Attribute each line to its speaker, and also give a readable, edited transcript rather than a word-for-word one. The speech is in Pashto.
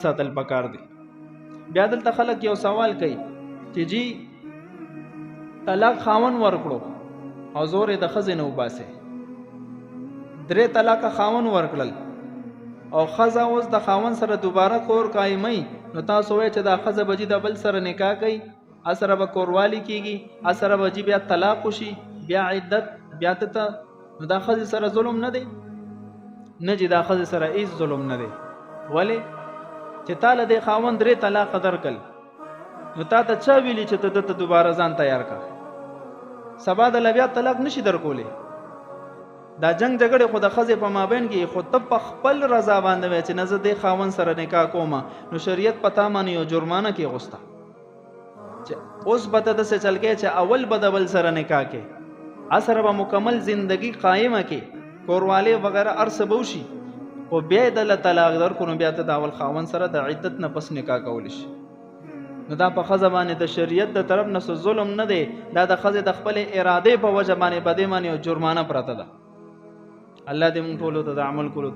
Speaker 1: ساتل پکار دی. بیا دلته خلک یو سوال کوي چې جی طلاق خاون ورکړو او زور د ښځې نه وباسي، 3 طلاق خاون ورکړل او ښځه اوس د خاون سره دوباره کور قایمي، نو تاسو وایئ چې دا ښځه به د بل سره نکاح کوي، اسره به کوروالی کیږي، اسره به بیا طلاق وشي، بیا عدت، بیا ته نو دا ښځې سره ظلم نه دی؟ نه چې دا ښځې سره هیڅ ظلم نه دی. ولې چې تاله د خاوند 3 طلاق درکل، نو تا ته چا ویلي چې ته دته دوباره ځان تیار کا؟ سبا د بیا طلاق نشي درکولې. دا جنگ جګړه خو د ښځې په مابین کې خو ته په خپل رضا باندې وای چې نه زه د خاوند سره نکاح کوم، نو شریعت پتا مانی یو جرمانه کې غوسته چې اوس به ته داسې چل کې چې اول به د بل سره نکاح کې، اسره به مکمل زندگی قایمه کې، کورواله وغیرہ ارس بوشي، او بیا د طلاق درکو، نو بیا ته د اول خاوند سره د عدت نه پس نکاح کول شي. نو دا په ښځه باندې د شریعت د طرف نه ظلم نه دی، دا د ښځې د خپل اراده په وجه باندې بده مانی او جرمانه پرته ده. الله دې موږ ټول ته د عمل کولو